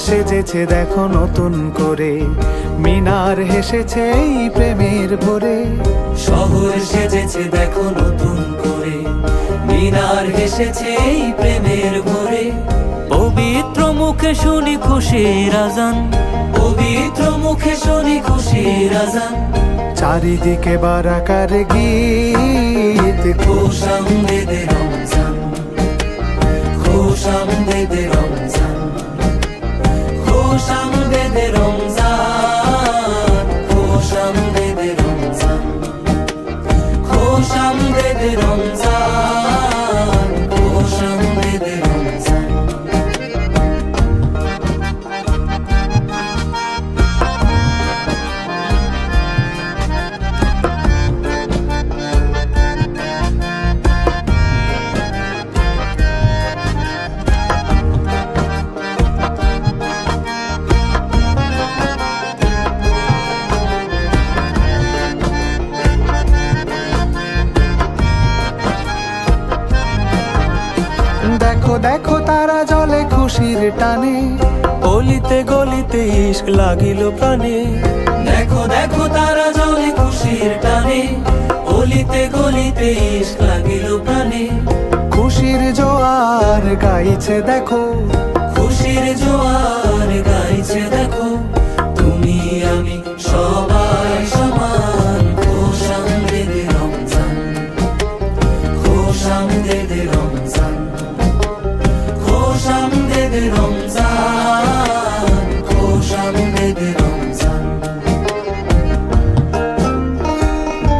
সেজেছে দেখো নতুন করে, মিনার হেসেছে এই প্রেমের ভোরে। শহর সেজেছে দেখো নতুন করে, মিনার হেসেছে এই প্রেমের ভোরে। পবিত্র মুখে শুনি খুশির আজান, পবিত্র মুখে শুনি খুশির আজান। চারিদিকে বারাকার গীত, খুশ আমদেদে রমজান, খুশ আমদেদে রমজান, খুশ আমদেদে রমজান, খুশ আমদেদে রমজান, খুশ আমদেদে রমজান, খুশ আমদেদে রমজান। দেখো দেখো তারা জলে খুশির টানে, অলিতে গলিতে ইশক লাগিল প্রাণে। দেখো দেখো তারা জলে খুশির টানে, অলিতে গলিতে ইশক লাগিল প্রাণে। খুশির জোয়ার গাইছে দেখো, খুশির জোয়ার গাইছে